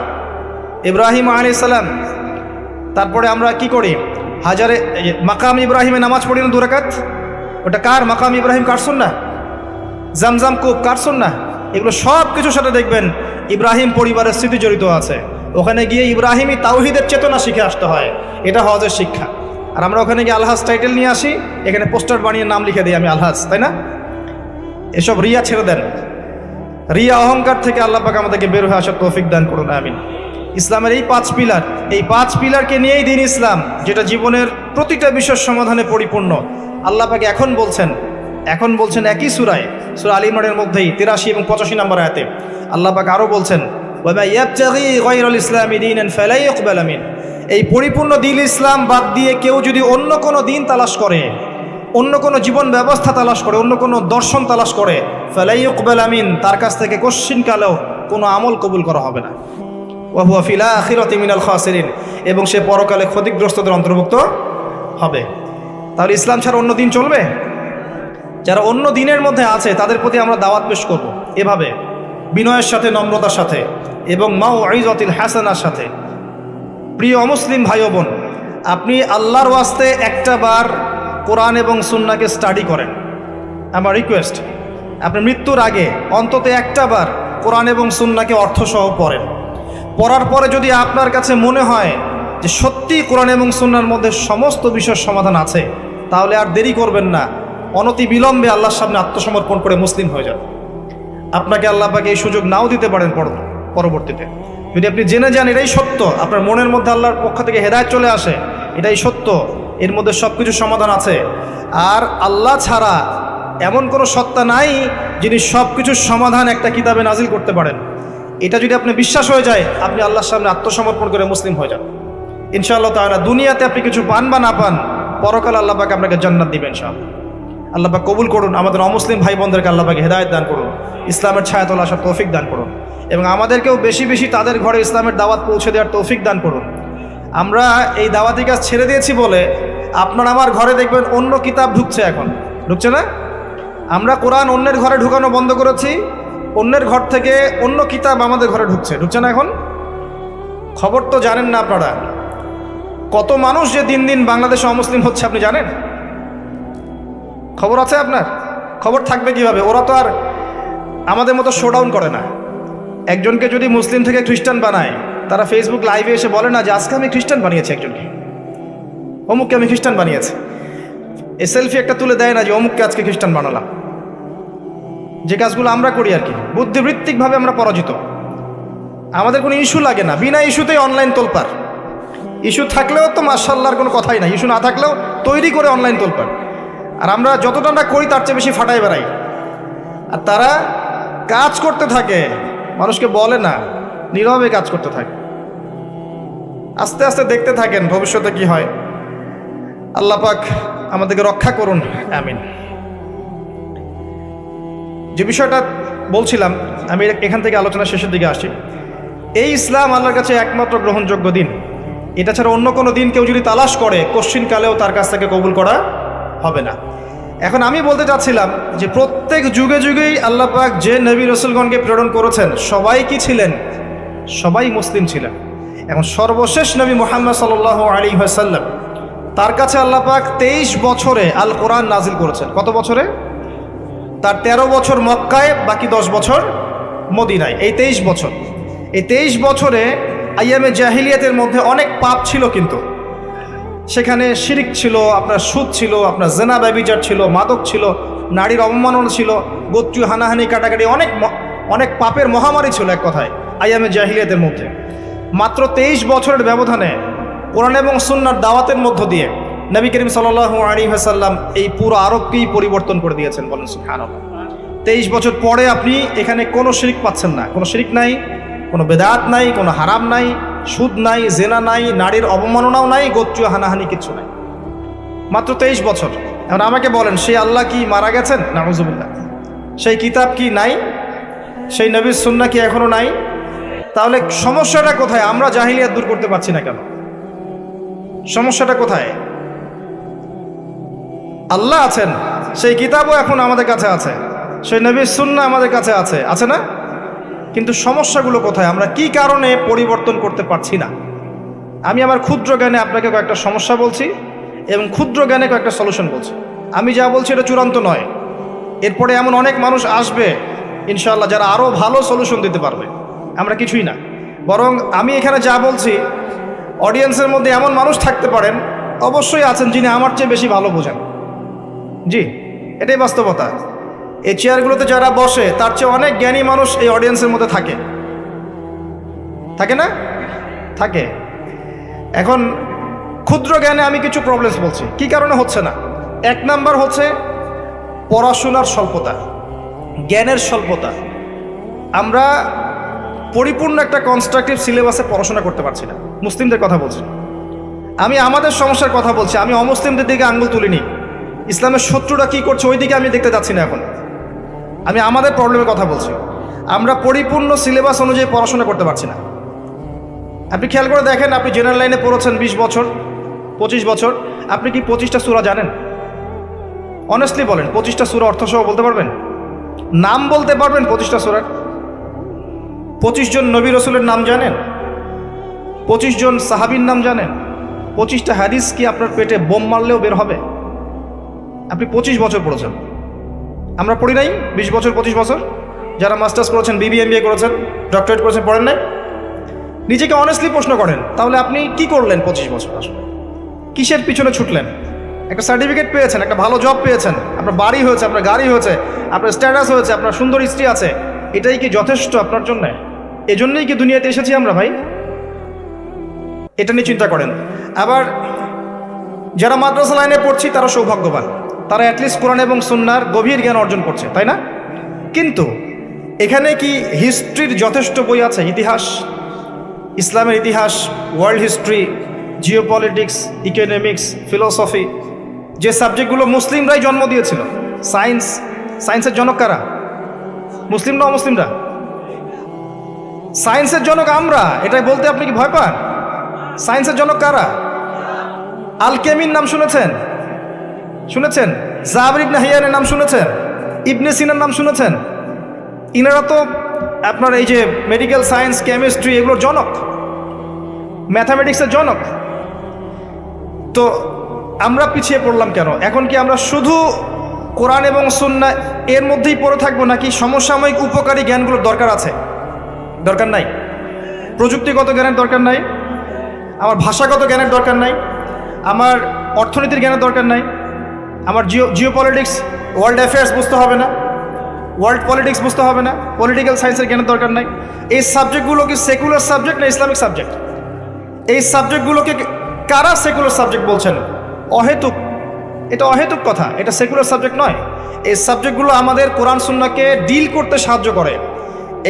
ইব্রাহিম আলাইহিস সালাম। তারপরে আমরা কি করি? হাজারে মাকাম ইব্রাহিমে নামাজ পড়ি না 2 রাকাত, ওটা কার? মাকাম ইব্রাহিম কার সুন্নাহ? জামজাম কূপ কার সুন্নাহ? এগুলো সব কিছুর সাথে দেখবেন ইব্রাহিম পরিবারের স্মৃতি জড়িত আছে। ওখানে গিয়ে ইব্রাহিমী তাওহীদের চেতনা শিখে আসতে হয়, এটা হজের শিক্ষা। আর আমরা ওখানে গিয়ে আলহাজ টাইটেল নিয়ে আসি, এখানে পোস্টার বানিয়ে নাম লিখে দিই আমি আলহাজ, তাই না? এসব রিয়া ছেড়ে দেন। রিয়া অহংকার থেকে আল্লাহ পাক আমাদেরকে বের হয়ে আসার তৌফিক দান করুন, আমিন। ইসলামের এই 5 পিলার, এই 5 পিলারকে নিয়েই দিন ইসলাম, যেটা জীবনের প্রতিটা বিষয়ের সমাধানে পরিপূর্ণ। আল্লাহ পাক এখন বলছেন একই সূরায়, সূরা আল ইমরানের মধ্যেই 83 এবং 85 নম্বর আয়াতে আল্লাহ পাক আরও বলছেন, ওয়া মা ইয়াবতাগি গায়রাল ইসলামি দীনান ফালা ইউকবাল মিন। এই পরিপূর্ণ দ্বীন ইসলাম বাদ দিয়ে কেউ যদি অন্য কোনো দিন তালাশ করে, অন্য কোনো জীবন ব্যবস্থা তালাশ করে, অন্য কোনো দর্শন তালাশ করে, ফালা ইউকবাল মিন, তার কাছ থেকে কোশ্চিনকালেও কোনো আমল কবুল করা হবে না। ওয়া হুয়া ফিল আখিরাতি মিনাল খাসিরিন, এবং সে পরকালে ক্ষতিগ্রস্তদের অন্তর্ভুক্ত হবে। তাহলে ইসলাম ছাড়া অন্য দিন চলবে? যারা অন্য দিনের মধ্যে আছে তাদের প্রতি আমরা দাওয়াত পেশ করব এভাবে, বিনয়ের সাথে, নম্রতার সাথে এবং মাউইজাতিল হাসানার সাথে। প্রিয় অমুসলিম ভাই বোন, আপনি আল্লাহর ওয়াস্তে একটা বার কোরআন এবং সুন্নাহকে স্টাডি করেন। আমার রিকোয়েস্ট, আপনি মৃত্যুর আগে অন্তত একটা বার কোরআন এবং সুন্নাহকে অর্থসহ পড়েন। পড়ার পরে যদি আপনার কাছে মনে হয় যে সত্যি কোরআন এবং সুন্নাহর মধ্যে সমস্ত বিষয়ের সমাধান আছে, তাহলে আর দেরি করবেন না, অনতি বিলম্বে আল্লাহর সামনে আত্মসমর্পণ করে মুসলিম হয়ে যান। আপনাকে আল্লাহ পাক এই সুযোগ নাও দিতে পারেন পরবর্তীতে। যদি আপনি জেনে যান এটাই সত্য, আপনার মনের মধ্যে আল্লাহর পক্ষ থেকে হেদায়েত চলে আসে, এটাই সত্য, এর মধ্যে সব কিছু সমাধান আছে, আর আল্লাহ ছাড়া এমন কোনো সত্তা নাই যিনি সব কিছুর সমাধান একটা কিতাবে নাজিল করতে পারেন, এটা যদি আপনি বিশ্বাস হয়ে যায়, আপনি আল্লাহর সামনে আত্মসমর্পণ করে মুসলিম হয়ে যান ইনশাআল্লাহ তাআলা। দুনিয়াতে আপনি কিছু পান বা না পান, পরকালে আল্লাহ পাক আপনাকে জান্নাত দিবেন ইনশাআল্লাহ। আল্লাহ পাক কবুল করুন। আমাদের অমুসলিম ভাই বোনদেরকে আল্লাহ পাক হেদায়েত দান করুন, ইসলামের ছায়াতলে আসার তৌফিক দান করুন, এবং আমাদেরকেও বেশি বেশি তাদের ঘরে ইসলামের দাওয়াত পৌঁছে দেওয়ার তৌফিক দান করুন। আমরা এই দাওয়াতি কাজ ছেড়ে দিয়েছি বলে আপনার আমার ঘরে দেখবেন অন্য কিতাব ঢুকছে, এখন ঢুকছে না? আমরা কোরআন অন্যের ঘরে ঢুকানো বন্ধ করেছি, অন্যের ঘর থেকে অন্য কিতাব আমাদের ঘরে ঢুকছে না এখন? খবর তো জানেন না আপনারা, কত মানুষ যে দিন দিন বাংলাদেশে অমুসলিম হচ্ছে আপনি জানেন? খবর আছে আপনার? খবর থাকবে কিভাবে? ওরা তো আর আমাদের মতো শোডাউন করে না। একজনকে যদি মুসলিম থেকে খ্রিস্টান বানায়, তারা ফেসবুক লাইভে এসে বলে না যে আজকে আমি খ্রিস্টান বানিয়েছি, একজনকে অমুককে আমি খ্রিস্টান বানিয়েছি। এই সেলফি একটা তুলে দেয় না যে অমুককে আজকে খ্রিস্টান বানালাম। যে কাজগুলো আমরা করি আর কি, বুদ্ধিবৃত্তিকভাবে আমরা পরাজিত। আমাদের কোনো ইস্যু লাগে না, বিনা ইস্যুতেই অনলাইন তোলপাড়। ইস্যু থাকলেও তো মাশাআল্লাহর কোনো কথাই না, ইস্যু না থাকলেও তৈরি করে অনলাইন তোলপাড়। আর আমরা যতটা আমরা করি তার চেয়ে বেশি ফাটাই বেড়াই। আর তারা কাজ করতে থাকে, মানুষকে বলে না, নীরবে কাজ করতে থাকে। আস্তে আস্তে দেখতে থাকেন ভবিষ্যতে কি হয়। আল্লাহ পাক আমাদেরকে রক্ষা করুন, আমিন। যে বিষয়টা বলছিলাম, আমি এখান থেকে আলোচনা শেষের দিকে আসি। এই ইসলাম আল্লাহর কাছে একমাত্র গ্রহণযোগ্য দিন। এটা ছাড়া অন্য কোনো দিন কেউ যদি তালাশ করে, কশ্চিনকালেও তার কাছ থেকে কবুল করা হবে না। এখন আমি বলতে চাচ্ছিলাম যে প্রত্যেক যুগে যুগেই আল্লাহ পাক যে নবী রসুলগণকে প্রেরণ করেছেন, সবাই কি ছিলেন? সবাই মুসলিম ছিলেন। এখন সর্বশেষ নবী মুহাম্মদ সাল্লাল্লাহু আলাইহি ওয়াসাল্লাম, তার কাছে আল্লাহ পাক 23 বছরে আল কোরআন নাজিল করেছেন। কত বছরে? তার 13 বছর মক্কায়, বাকি 10 বছর মদিনায়। এই 23 বছর, এই 23 বছরে আইয়ামে জাহিলিয়াতের মধ্যে অনেক পাপ ছিল, কিন্তু সেখানে শিরিক ছিল, আপনার সুদ ছিল, আপনার জেনা ব্যভিচার ছিল, মাদক ছিল, নারীর অবমাননা ছিল, গোত্রীয় হানাহানি কাটাকাটি, অনেক পাপের মহামারী ছিল এক কথায় আইয়ামে জাহিলিয়াতের মধ্যে। মাত্র 23 বছরের ব্যবধানে কোরআন এবং সুন্নাহর দাওয়াতের মধ্য দিয়ে নবী করিম সাল্লাল্লাহু আলাইহি ওয়াসাল্লাম এই পুরো আরবকেই পরিবর্তন করে দিয়েছেন। বলেন সুবহানাল্লাহ। 23 বছর পরে আপনি এখানে কোনো শিরিক পাচ্ছেন না, কোনো শিরিক নাই, কোনো বেদাত নাই, কোনো হারাম নাই, সুদ নাই, জেনা নাই, নারীর অবমাননাও নাই, গোত্রীয় হানাহানি কিছু নাই। মাত্র 23 বছর। এখন আমাকে বলেন, সেই আল্লাহ কি মারা গেছেন? নাউজুবিল্লাহ। সেই কিতাব কি নাই? সেই নবীর সুন্নাহ কি এখনো নাই? তাহলে সমস্যাটা কোথায়? আমরা জাহিলিয়াত দূর করতে পারছি না কেন? সমস্যাটা কোথায়? আল্লাহ আছেন, সেই কিতাবও এখন আমাদের কাছে আছে, সেই নবীর সুন্নাহ আমাদের কাছে আছে, আছে না? কিন্তু সমস্যাগুলো কোথায়? আমরা কি কারণে পরিবর্তন করতে পারছি না? আমি আমার ক্ষুদ্র জ্ঞানে আপনাকে কয়েকটা সমস্যা বলছি এবং ক্ষুদ্র জ্ঞানে কয়েকটা সলিউশন বলছি। আমি যা বলছি এটা চূড়ান্ত নয়। এরপরে এমন অনেক মানুষ আসবে ইনশাআল্লাহ যারা আরও ভালো সলিউশন দিতে পারবে। আমরা কিছুই না, বরং আমি এখানে যা বলছি অডিয়েন্সের মধ্যে এমন মানুষ থাকতে পারেন, অবশ্যই আছেন, যিনি আমার চেয়ে বেশি ভালো বোঝেন। জি, এটাই বাস্তবতা। এই চেয়ারগুলোতে যারা বসে তার চেয়ে অনেক জ্ঞানী মানুষ এই অডিয়েন্সের মধ্যে থাকে, থাকে না? থাকে। এখন ক্ষুদ্র জ্ঞানে আমি কিছু প্রবলেমস বলছি, কি কারণে হচ্ছে না। 1 নাম্বার হচ্ছে পড়াশোনার স্বল্পতা, জ্ঞানের স্বল্পতা। আমরা পরিপূর্ণ একটা কনস্ট্রাকটিভ সিলেবাসে পড়াশোনা করতে পারছি না। মুসলিমদের কথা বলছি, আমি আমাদের সমস্যার কথা বলছি। আমি অমুসলিমদের দিকে আঙ্গুল তুলিনি। ইসলামের শত্রুরা কি করছে ওই দিকে আমি দেখতে যাচ্ছি না। এখন আমি আমাদের প্রবলেমের কথা বলছি। আমরা পরিপূর্ণ সিলেবাস অনুযায়ী পড়াশোনা করতে পারছি না। আপনি খেয়াল করে দেখেন, আপনি জেনারেল লাইনে পড়েছেন 20 বছর, 25 বছর, আপনি কি 25টা সূরা জানেন? অনেস্টলি বলেন, 25টা সূরা অর্থসহ বলতে পারবেন? নাম বলতে পারবেন 25টা সূরার? 25 জন নবী রসুলের নাম জানেন? 25 জন সাহাবীর নাম জানেন? 25টা হাদিস কি আপনার পেটে বোম মারলেও বের হবে? আপনি 25 বছর পড়েছেন, আমরা পড়ি নাই? 20 বছর, 25 বছর। যারা মাস্টার্স করেছেন, BBA করেছেন, ডক্টরেট করেছেন, পড়েন নাই? নিজেকে অনেস্টলি প্রশ্ন করেন, তাহলে আপনি কি করলেন 25 বছর? আসলে কিসের পিছনে ছুটলেন? একটা সার্টিফিকেট পেয়েছেন, একটা ভালো জব পেয়েছেন, আপনার বাড়ি হয়েছে, আপনার গাড়ি হয়েছে, আপনার স্ট্যাটাস হয়েছে, আপনার সুন্দর স্ত্রী আছে, এটাই কি যথেষ্ট আপনার জন্য? এজন্যই কি দুনিয়াতে এসেছি আমরা ভাই? এটা নিয়ে চিন্তা করেন। আবার যারা মাদ্রাসা লাইনে পড়ছি তারা সৌভাগ্যবান, তারা অ্যাটলিস্ট কোরআন এবং সুন্নাহর গভীর জ্ঞান অর্জন করছে, তাই না? কিন্তু এখানে কি হিস্ট্রির যথেষ্ট বই আছে? ইতিহাস, ইসলামের ইতিহাস, world history, geopolitics, economics, philosophy, যে সাবজেক্টগুলো মুসলিমরাই জন্ম দিয়েছিল। সায়েন্সের জনক কারা? মুসলিম না অমুসলিমরা? সায়েন্সের জনক আমরা, এটাই বলতে আপনি কি ভয় পান? সায়েন্সের জনক কারা? আল-কেমির নাম শুনেছেন? জাবর ইবনে হাইয়ানের নাম শুনেছেন? ইবনে সিনার নাম শুনেছেন? ইনারা তো আপনার এই যে মেডিকেল সায়েন্স, কেমিস্ট্রি এগুলোর জনক, ম্যাথামেটিক্সের জনক। তো আমরা পিছিয়ে পড়লাম কেন? এখন কি আমরা শুধু কোরআন এবং সুন্নাহ এর মধ্যেই পড়ে থাকবো, নাকি সমসাময়িক উপকারী জ্ঞানগুলোর দরকার আছে? দরকার নাই? প্রযুক্তিগত জ্ঞানের দরকার নাই? আমার ভাষাগত জ্ঞানের দরকার নাই? আমার অর্থনীতির জ্ঞানের দরকার নাই? আমার জিও পলিটিক্স, ওয়ার্ল্ড অ্যাফেয়ার্স বুঝতে হবে না? ওয়ার্ল্ড পলিটিক্স বুঝতে হবে না? পলিটিক্যাল সায়েন্সের জ্ঞানের দরকার নাই? এই সাবজেক্টগুলো কি সেকুলার সাবজেক্ট না ইসলামিক সাবজেক্ট? এই সাবজেক্টগুলোকে কারা সেকুলার সাবজেক্ট বলছেন? অহেতুক, এটা অহেতুক কথা, এটা সেকুলার সাবজেক্ট নয়। এই সাবজেক্টগুলো আমাদের কোরআন সুন্নাহকে ডিল করতে সাহায্য করে।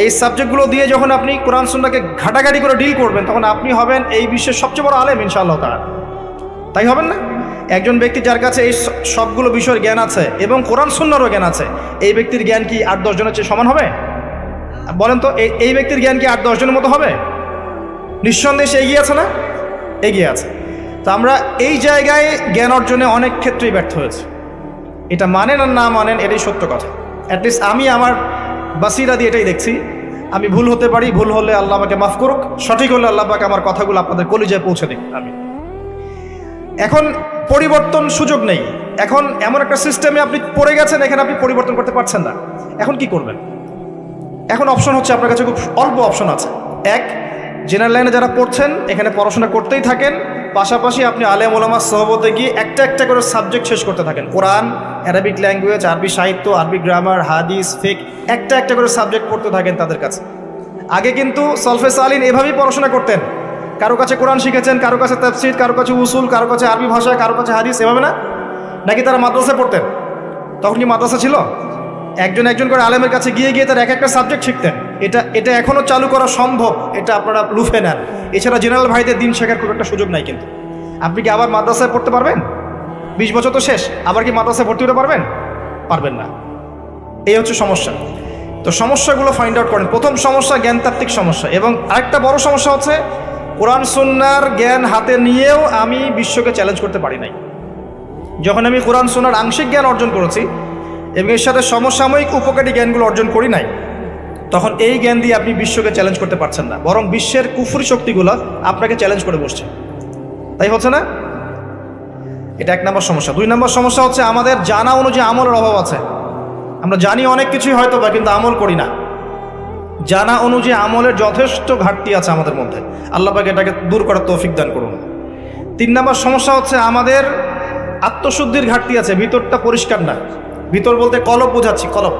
এই সাবজেক্টগুলো দিয়ে যখন আপনি কোরআন সুন্নাহকে ঘাটাঘাটি করে ডিল করবেন, তখন আপনি হবেন এই বিশ্বের সবচেয়ে বড় আলেম ইনশাআল্লাহ তাআলা। তাই হবেন না? একজন ব্যক্তি যার কাছে এই সবগুলো বিষয়ের জ্ঞান আছে এবং কোরআন সুন্নাহরও জ্ঞান আছে, এই ব্যক্তির জ্ঞান কি 8-10 জনের চেয়ে সমান হবে? বলেন তো, এই ব্যক্তির জ্ঞান কি 8-10 জনের মতো হবে? নিঃসন্দেহে সে এগিয়ে আছে না? এগিয়ে আছে। তো আমরা এই জায়গায় জ্ঞান অর্জনে অনেক ক্ষেত্রেই ব্যর্থ হয়েছে। এটা মানেন আর না মানেন, এটাই সত্য কথা। অ্যাটলিস্ট আমি আমার বাসিরা দিয়ে এটাই দেখছি। আমি ভুল হতে পারি, ভুল হলে আল্লাহ আমাকে মাফ করুক, সঠিক হলে আল্লাহ পাক আমার কথাগুলো আপনাদের কলিজায় পৌঁছে দিক। আমি এখন পরিবর্তন সুযোগ নেই। এখন এমন একটা সিস্টেমে আপনি পড়ে গেছেন, এখানে আপনি পরিবর্তন করতে পারছেন না। এখন কি করবেন? এখন অপশন হচ্ছে, আপনার কাছে খুব অল্প অপশন আছে। এক, জেনারেল লাইনে যারা পড়ছেন এখানে পড়াশোনা করতেই থাকেন, পাশাপাশি আপনি আলেম ওলামার সহবতে গিয়ে একটা একটা করে সাবজেক্ট শেষ করতে থাকেন। কোরআন, অ্যারাবিক ল্যাঙ্গুয়েজ, আরবি সাহিত্য, আরবি গ্রামার, হাদিস, ফিক, একটা একটা করে সাবজেক্ট পড়তে থাকেন তাদের কাছে। আগে কিন্তু সলফে সালিন এভাবেই পড়াশোনা করতেন। কারো কাছে কোরআন শিখেছেন, কারো কাছে তাফসীর, কারো কাছে উসুল, কারো কাছে আরবি ভাষা, কারো কাছে হাদিস, এভাবে না? নাকি তারা মাদ্রাসায় পড়তেন? তখন কি মাদ্রাসা ছিল? একজন একজন করে আলেমের কাছে গিয়ে গিয়ে তার এক একটা সাবজেক্ট শিখতেন। এটা এখনও চালু করা সম্ভব, এটা আপনারা লুফে নেন। এছাড়া জেনারেল ভাইদের দিন শেখার খুব একটা সুযোগ নাই। কিন্তু আপনি কি আবার মাদ্রাসায় পড়তে পারবেন? 20 বছর তো শেষ, আবার কি মাদ্রাসায় ভর্তি হতে পারবেন? পারবেন না। এই হচ্ছে সমস্যা। তো সমস্যাগুলো ফাইন্ড আউট করেন। প্রথম সমস্যা জ্ঞানতাত্ত্বিক সমস্যা, এবং আরেকটা বড় সমস্যা হচ্ছে কোরআন সুন্নাহর জ্ঞান হাতে নিয়েও আমি বিশ্বকে চ্যালেঞ্জ করতে পারি নাই। যখন আমি কোরআন সুন্নাহর আংশিক জ্ঞান অর্জন করেছি এবং এর সাথে সমসাময়িক উপকারী জ্ঞানগুলো অর্জন করি নাই, তখন এই জ্ঞান দিয়ে আপনি বিশ্বকে চ্যালেঞ্জ করতে পারছেন না, বরং বিশ্বের কুফরি শক্তিগুলো আপনাকে চ্যালেঞ্জ করে বসছে। তাই হচ্ছে না? এটা 1 নম্বর সমস্যা। 2 নম্বর সমস্যা হচ্ছে আমাদের জানা অনুযায়ী আমলের অভাব আছে। আমরা জানি অনেক কিছুই হয়তো বা, কিন্তু আমল করি না। জানা অনুযায়ী আমলের যথেষ্ট ঘাটতি আছে আমাদের মধ্যে। আল্লাহ পাক এটাকে দূর করার তৌফিক দান করুন। 3 নম্বর সমস্যা হচ্ছে আমাদের আত্মশুদ্ধির ঘাটতি আছে। ভিতরটা পরিষ্কার না। ভিতর বলতে কলব বোঝাচ্ছি, কলব।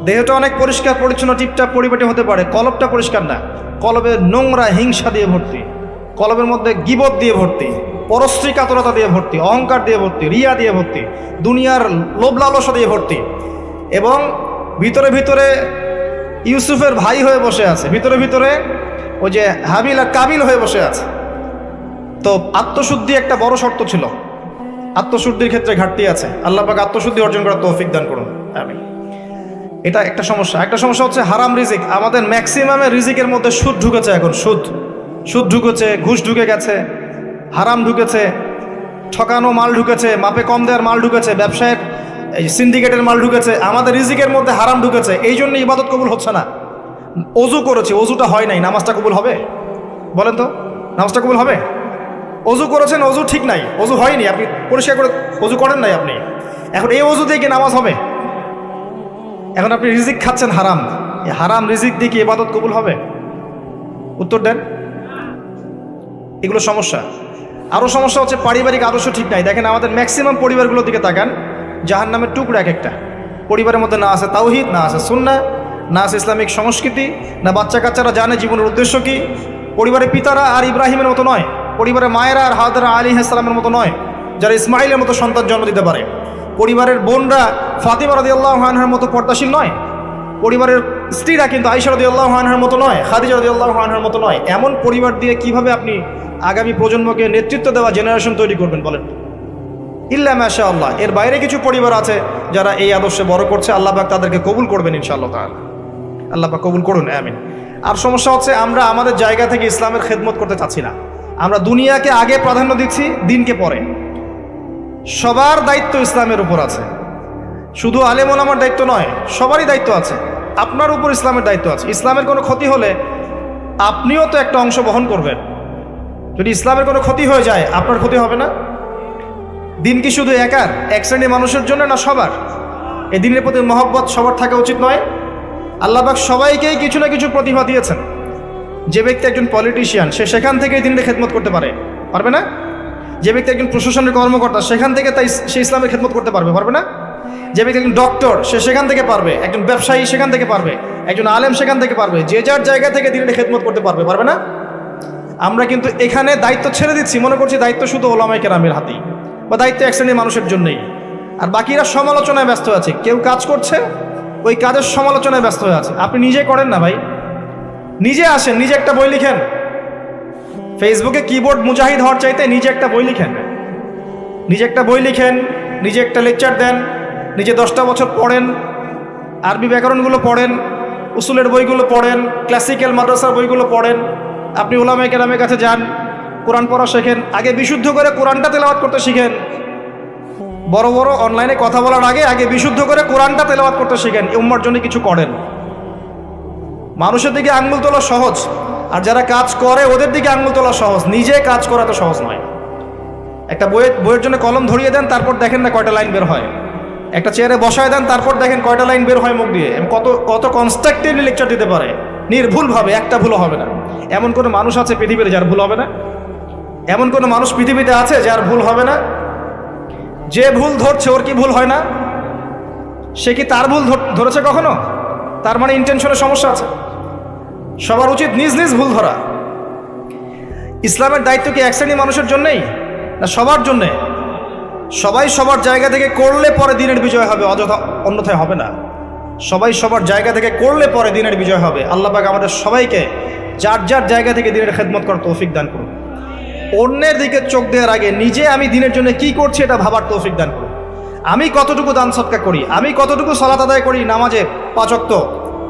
দেহটা অনেক পরিষ্কার পরিচ্ছন্ন টিপটাপ পরিপাটি হতে পারে, কলবটা পরিষ্কার না। কলবে নোংরা হিংসা দিয়ে ভর্তি, কলবের মধ্যে গীবত দিয়ে ভর্তি, পরশ্রী কাতরতা দিয়ে ভর্তি, অহংকার দিয়ে ভর্তি, রিয়া দিয়ে ভর্তি, দুনিয়ার লোভ লালসা দিয়ে ভর্তি, এবং ভিতরে ভিতরে ইউসুফের ভাই হয়ে বসে আছে, ভিতরে ভিতরে ওই যে হাবিল আর কাবিল হয়ে বসে আছে। তো আত্মশুদ্ধি একটা বড় শর্ত ছিল। আত্মশুদ্ধির ক্ষেত্রে ঘাটতি আছে। আল্লাহ পাক আত্মশুদ্ধি অর্জন করার তৌফিক দান করুন। আমিন। এটা একটা সমস্যা। একটা সমস্যা হচ্ছে হারাম রিজিক। আমাদের ম্যাক্সিমামের রিজিকের মধ্যে সুদ ঢুকেছে। এখন সুদ ঢুকেছে, ঘুষ ঢুকে গেছে, হারাম ঢুকেছে, ঠকানো মাল ঢুকেছে, মাপে কম দেওয়ার মাল ঢুকেছে, ব্যবসায়ের এই সিন্ডিকেটের মাল ঢুকেছে, আমাদের রিজিকের মধ্যে হারাম ঢুকেছে। এই জন্য ইবাদত কবুল হচ্ছে না। অজু করেছি, অজুটা হয় নাই, নামাজটা কবুল হবে? বলেন তো, নামাজটা কবুল হবে? অজু করেছেন, অজু ঠিক নাই, অজু হয়নি, আপনি পরিষ্কার করে অজু করেন নাই আপনি। এখন এই অজু দিয়ে কি নামাজ হবে? এখন আপনি রিজিক খাচ্ছেন হারাম, এই হারাম রিজিক দিয়ে কি ইবাদত কবুল হবে? উত্তর দেন। এগুলো সমস্যা। আরও সমস্যা হচ্ছে পারিবারিক আদর্শ ঠিক নাই। দেখেন আমাদের ম্যাক্সিমাম পরিবারগুলোর দিকে তাকান, জাহান্নামের টুকরা এক একটা। পরিবারের মধ্যে না আছে তাওহীদ, না আছে সুন্নাহ, না আছে ইসলামিক সংস্কৃতি, না বাচ্চা কাচ্চারা জানে জীবনের উদ্দেশ্য কী। পরিবারের পিতারা আর ইব্রাহিমের মতো নয়, পরিবারের মায়েরা আর হাজরা আলাইহিস সালামের মতো নয়, যারা ইসমাইলের মতো সন্তান জন্ম দিতে পারে। পরিবারের বোনরা ফাতিমা রাদিয়াল্লাহু আনহার মতো পর্দাশীল নয়। পরিবারের স্ত্রীরা কিন্তু আয়েশা রাদিয়াল্লাহু আনহার মতো নয়, খাদিজা রাদিয়াল্লাহু আনহার মতো নয়। এমন পরিবার দিয়ে কিভাবে আপনি আগামী প্রজন্মকে নেতৃত্ব দেওয়া জেনারেশন তৈরি করবেন বলেন? ইল্লা মাশাআল্লাহ, এর বাইরে কিছু পরিবার আছে যারা এই আদর্শে বড় করছে, আল্লাহ পাক তাদেরকে কবুল করবেন ইনশাআল্লাহ তাআলা। আল্লাহ পাক কবুল করুন, আমিন। আর সমস্যা হচ্ছে আমরা আমাদের জায়গা থেকে ইসলামের খেদমত করতে চাচ্ছি না। আমরা দুনিয়াকে আগে প্রাধান্য দিচ্ছি, দিনকে পরে। সবার দায়িত্ব ইসলামের উপর আছে, শুধু আলেম ওলামার দায়িত্ব নয়, সবারই দায়িত্ব আছে। আপনার উপর ইসলামের দায়িত্ব আছে। ইসলামের কোনো ক্ষতি হলে আপনিও তো একটা অংশ বহন করবেন। যদি ইসলামের কোনো ক্ষতি হয়ে যায় আপনার ক্ষতি হবে না? দিন কি শুধু একার, এক শ্রেণীর মানুষের জন্য না সবার? এই দিনের প্রতি মহব্বত সবার থাকা উচিত নয়? আল্লাহ পাক সবাইকেই কিছু না কিছু প্রতিভা দিয়েছেন। যে ব্যক্তি একজন পলিটিশিয়ান, সে সেখান থেকেই দিনের খেদমত করতে পারবে না? যে ব্যক্তি একজন প্রশাসনের কর্মকর্তা, সেখান থেকে সে ইসলামের খেদমত করতে পারবে না? যে ব্যক্তি একজন ডক্টর, সে সেখান থেকে পারবে। একজন ব্যবসায়ী সেখান থেকে পারবে। একজন আলেম সেখান থেকে পারবে। যে যার জায়গা থেকে দিনের খেদমত করতে পারবে না? আমরা কিন্তু এখানে দায়িত্ব ছেড়ে দিচ্ছি, মনে করছি দায়িত্ব শুধু ওলামায়ে কেরামের হাতেই, বা দায়িত্ব এক শ্রেণীর মানুষের জন্যই। আর বাকিরা সমালোচনায় ব্যস্ত আছে। কেউ কাজ করছে, ওই কাজের সমালোচনায় ব্যস্ত হয়ে আছে। আপনি নিজে করেন না ভাই, নিজে আসেন, নিজে একটা বই লিখেন। ফেসবুকে কিবোর্ড মুজাহিদ হওয়ার চাইতে নিজে একটা বই লিখেন। নিজে একটা বই লিখেন, নিজে একটা লেকচার দেন, নিজে 10টা বছর পড়েন, আরবি ব্যাকরণগুলো পড়েন, উসুলের বইগুলো পড়েন, ক্লাসিক্যাল মাদ্রাসার বইগুলো পড়েন। আপনি উলামায়ে কেরামের কাছে যান, কোরআন পড়া শেখেন। আগে বিশুদ্ধ করে কোরআনটা তেলাওয়াত করতে শিখেন। বড় বড় অনলাইনে কথা বলার আগে বিশুদ্ধ করে কোরআনটা তেলাওয়াত করতে শিখেন। উম্মার জন্য কিছু করেন। মানুষের দিকে আঙ্গুল তোলা সহজ, আর যারা কাজ করে ওদের দিকে আঙ্গুল তোলা সহজ। নিজে কাজ করা তো সহজ নয়। একটা বইয়ের জন্য কলম ধরিয়ে দেন, তারপর দেখেন না কয়টা লাইন বের হয়। একটা চেয়ারে বসায় দেন, তারপর দেখেন কয়টা লাইন বের হয় মুখ দিয়ে। কত কনস্ট্রাকটিভলি লেকচার দিতে পারে, নির্ভুলভাবে, একটা ভুলও হবে না। এমন কোনো মানুষ আছে পৃথিবীতে যার ভুল হবে না? এমন কোনো মানুষ পৃথিবীতে আছে যার ভুল হবে না? যে ভুল ধরছে ওর কি ভুল হয় না? সে কি তার ভুল ধরেছে কখনো? তার মানে ইন্টেনশনের সমস্যা আছে। সবার উচিত নিজ নিজ ভুল ধরা। ইসলামের দায়িত্ব কি এক শ্রেণীর মানুষের জন্যই, না সবার জন্যে? সবাই সবার জায়গা থেকে করলে পরে দিনের বিজয় হবে, অন্যথায় হবে না। সবাই সবার জায়গা থেকে করলে পরে দিনের বিজয় হবে। আল্লাহ পাক আমাদের সবাইকে যার যার জায়গা থেকে দিনের খেদমত করার তৌফিক দান করুন। অন্যের দিকে চোখ দেওয়ার আগে নিজে আমি দিনের জন্য কি করছি এটা ভাবার তৌফিক দান করুন। আমি কতটুকু দান সদকা করি, আমি কতটুকু সালাত আদায় করি নামাজে 5 ওয়াক্ত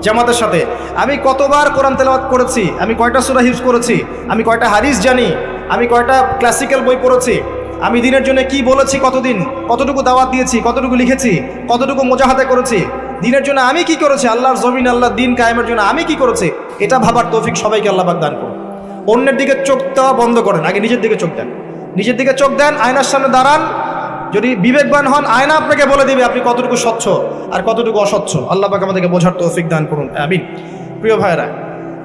জামাতের সাথে, আমি কতবার কোরআন তেলাওয়াত করেছি, আমি কয়টা সূরা হিফজ করেছি, আমি কয়টা হাদিস জানি, আমি কয়টা ক্লাসিক্যাল বই পড়েছি, আমি দিনের জন্য কি বলেছি, কতটুকু দাওয়াত দিয়েছি, কতটুকু লিখেছি, কতটুকু মুজাহাদা করেছি, দিনের জন্য আমি কি করেছি, আল্লাহর জমিন, আল্লাহর দিন কায়েমের জন্য আমি কি করেছি, এটা ভাবার তৌফিক সবাইকে আল্লাহ পাক দান করুন। অন্যের দিকে চোখ দেওয়া বন্ধ করেন, আগে নিজের দিকে চোখ দেন। নিজের দিকে চোখ দেন, আয়নার সামনে দাঁড়ান। যদি বিবেকবান হন, আয়না আপনাকে বলে দিবে আপনি কতটুকু স্বচ্ছ আর কতটুকু অস্বচ্ছ। আল্লাহ পাক আমাদেরকে বোঝার তৌফিক দান করুন, আমিন। প্রিয় ভাইরা,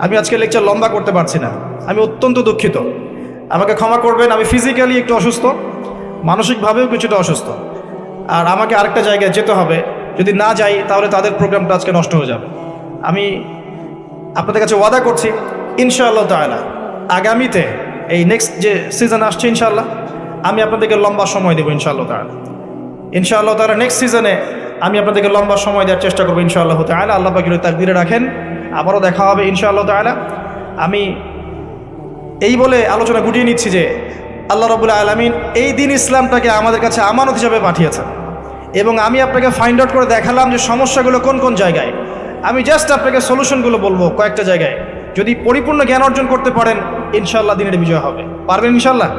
আমি আজকে লেকচার লম্বা করতে পারছি না, আমি অত্যন্ত দুঃখিত, আমাকে ক্ষমা করবেন। আমি ফিজিক্যালি একটু অসুস্থ, মানসিকভাবেও কিছুটা অসুস্থ, আর আমাকে আরেকটা জায়গায় যেতে হবে। যদি না যাই তাহলে তাদের প্রোগ্রামটা আজকে নষ্ট হয়ে যাবে। আমি আপনাদের কাছে ওয়াদা করছি ইনশাআল্লাহ তাআলা আগামীতে এই নেক্সট যে সিজন আসছে ইনশাআল্লাহ আমি আপনাদেরকে লম্বা সময় দেবো ইনশাআল্লাহ তাআলা নেক্সট সিজনে আমি আপনাদেরকে লম্বা সময় দেওয়ার চেষ্টা করবো ইনশাআল্লাহ তাআলা। আল্লাহ পাক তাকদীরে রাখেন, আবারও দেখা হবে ইনশাআল্লাহ তাআলা। আমি এই বলে আলোচনা গুটিয়ে নিচ্ছি যে আল্লাহ রাব্বুল আলামিন এই দিন ইসলামটাকে আমাদের কাছে আমানত হিসাবে পাঠিয়েছেন, এবং আমি আপনাকে ফাইন্ড আউট করে দেখালাম যে সমস্যাগুলো কোন কোন জায়গায়। আমি জাস্ট আপনাকে সলিউশনগুলো বলবো কয়েকটা জায়গায়। যদি পরিপূর্ণ জ্ঞান অর্জন করতে পারেন ইনশাআল্লাহ দিনের বিজয় হবে। পারবেন ইনশাআল্লাহ?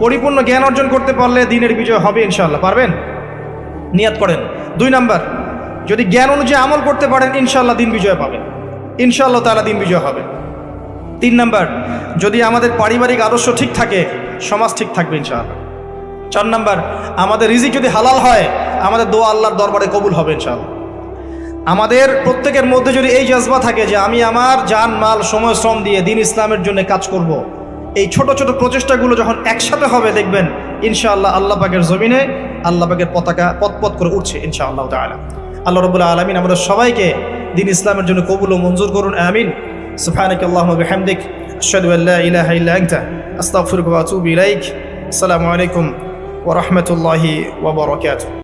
পরিপূর্ণ জ্ঞান অর্জন করতে পারলে দিনের বিজয় হবে ইনশাআল্লাহ। পারবেন? নিয়াত করেন। 2 নাম্বার, যদি জ্ঞান অনুযায়ী আমল করতে পারেন ইনশাআল্লাহ দিন বিজয় পাবেন, ইনশাআল্লাহ তাআলা দিন বিজয় হবে। 3 নাম্বার, যদি আমাদের পারিবারিক আদর্শ ঠিক থাকে সমাজ ঠিক থাকবে ইনশাআল্লাহ। 4 নাম্বার, আমাদের রিজিক যদি হালাল হয় আমাদের দোয়া আল্লাহর দরবারে কবুল হবে ইনশাআল্লাহ। আমাদের প্রত্যেকের মধ্যে যদি এই জজবা থাকে যে আমি আমার জান মাল সময় শ্রম দিয়ে দিন ইসলামের জন্য কাজ করব, এই ছোট ছোট প্রচেষ্টাগুলো যখন একসাথে হবে দেখবেন ইনশাআল্লাহ আল্লাহ পাকের জমিনে আল্লাহ পাকের পতাকা পথ করে উঠছে ইনশাআল্লাহ তাআলা। আল্লাহ রাব্বুল আলামিন আমাদের সবাইকে দিন ইসলামের জন্য কবুল ও মঞ্জুর করুন, আমিন। সুবহানাকাল্লাহুম্মা ওয়া বিহামদিক আশহাদু আল্লা ইলাহা ইল্লা আনতা আস্তাগফিরুকা ওয়া আতুবু ইলাইক। আসসালামু আলাইকুম ওয়া রাহমাতুল্লাহি ওয়া বারাকাতুহু।